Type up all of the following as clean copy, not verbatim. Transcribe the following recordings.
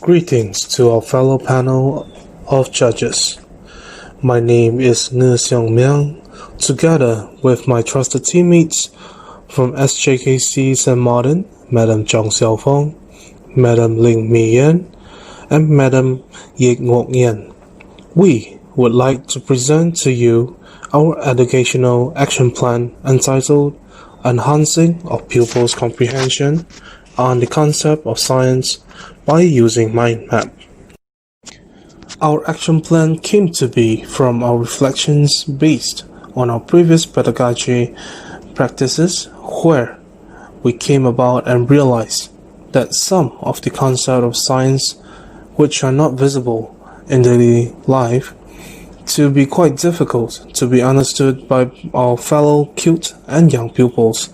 Greetings to our fellow panel of judges. My name is Nge Xiong Miang, together with my trusted teammates from SJKC St. Martin, Madam Zhang Xiaofeng, Madam Ling Mi Yan, and Madam Yik Ngok Yan. We would like to present to you our educational action plan entitled Enhancing of Pupils' Comprehension on the Concept of Science by Using Mind Map. Our action plan came to be from our reflections based on our previous pedagogy practices, where we came about and realized that some of the concepts of science which are not visible in daily life to be quite difficult to be understood by our fellow cute and young pupils.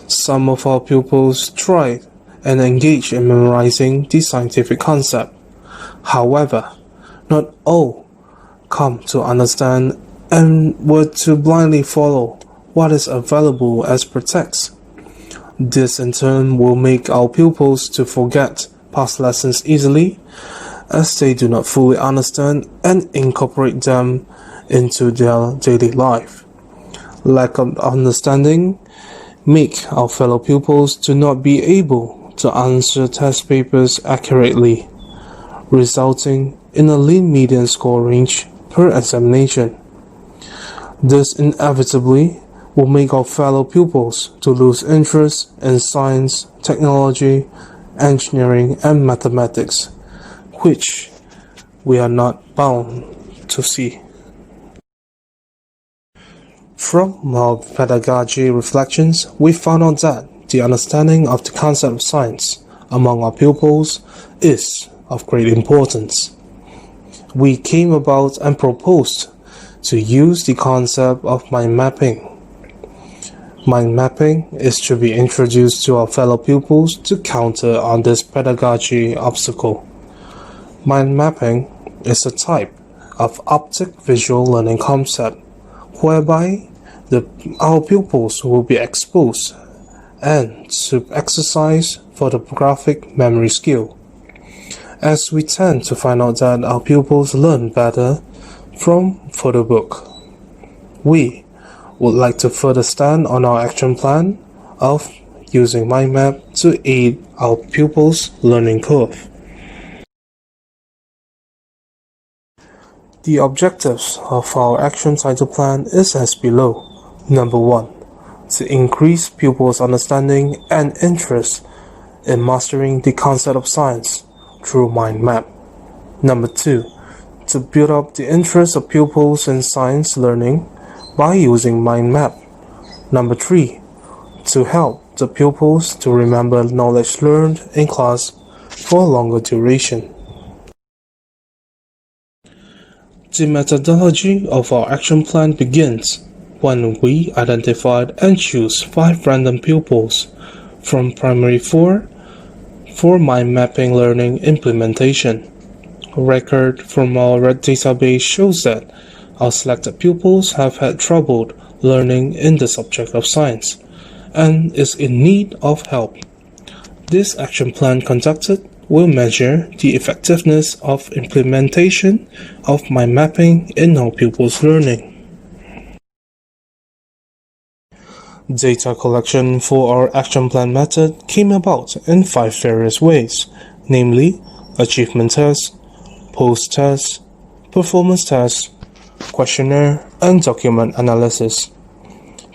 Some of our pupils tried and engaged in memorizing the scientific concept. However, not all come to understand and were to blindly follow what is available as per text. This in turn will make our pupils to forget past lessons easily, as they do not fully understand and incorporate them into their daily life. Lack of understanding make our fellow pupils to not be able to answer test papers accurately, resulting in a lean median score range per examination. This inevitably will make our fellow pupils to lose interest in science, technology, engineering, and mathematics, which we are not bound to see. From our pedagogy reflections, we found out that the understanding of the concept of science among our pupils is of great importance. We came about and proposed to use the concept of mind mapping. Mind mapping is to be introduced to our fellow pupils to counter on this pedagogy obstacle. Mind mapping is a type of optic visual learning concept whereby our pupils will be exposed and to exercise photographic memory skill, as we tend to find out that our pupils learn better from photo book. We would like to further stand on our action plan of using mind map to aid our pupils' learning curve. The objectives of our action title plan is as below. Number 1. To increase pupils' understanding and interest in mastering the concept of science through mind map. Number 2. To build up the interest of pupils in science learning by using mind map. Number 3. To help the pupils to remember knowledge learned in class for a longer duration. The methodology of our action plan begins when we identified and choose 5 random pupils from primary 4 for mind mapping learning implementation. A record from our red database shows that our selected pupils have had trouble learning in the subject of science and is in need of help. This action plan conducted will measure the effectiveness of implementation of mind mapping in our pupils' learning. Data collection for our action plan method came about in 5 various ways, namely achievement tests, post-tests, performance tests, questionnaire, and document analysis.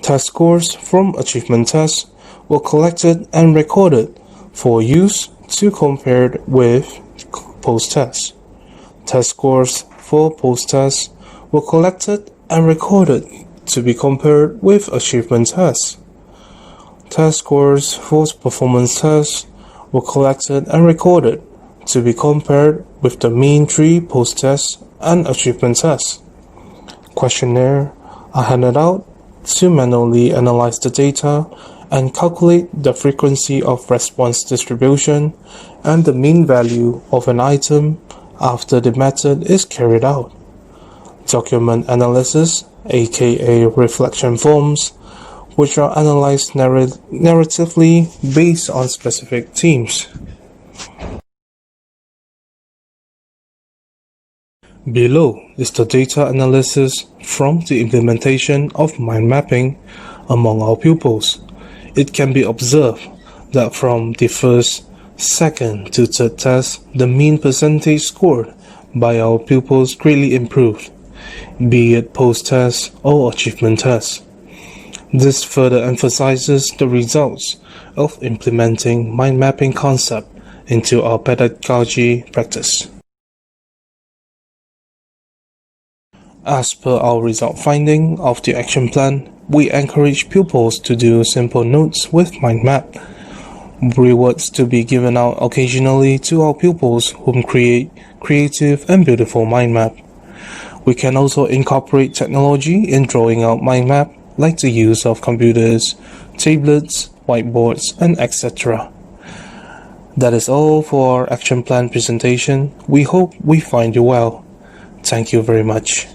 Test scores from achievement tests were collected and recorded for use to compare with post-tests. Test scores for post-tests were collected and recorded to be compared with achievement tests. Test scores for performance tests were collected and recorded to be compared with the mean 3 post-tests and achievement tests. Questionnaire are handed out to manually analyze the data and calculate the frequency of response distribution and the mean value of an item after the method is carried out. Document analysis, aka reflection forms, which are analyzed narratively based on specific themes. Below is the data analysis from the implementation of mind mapping among our pupils. It can be observed that from the first, second to third test, the mean percentage scored by our pupils greatly improved, be it post-test or achievement test. This further emphasizes the results of implementing mind mapping concept into our pedagogy practice. As per our result finding of the action plan, we encourage pupils to do simple notes with mind map, rewards to be given out occasionally to our pupils whom create creative and beautiful mind map. We can also incorporate technology in drawing out mind map, like the use of computers, tablets, whiteboards, and etc. That is all for our action plan presentation. We hope we find you well. Thank you very much.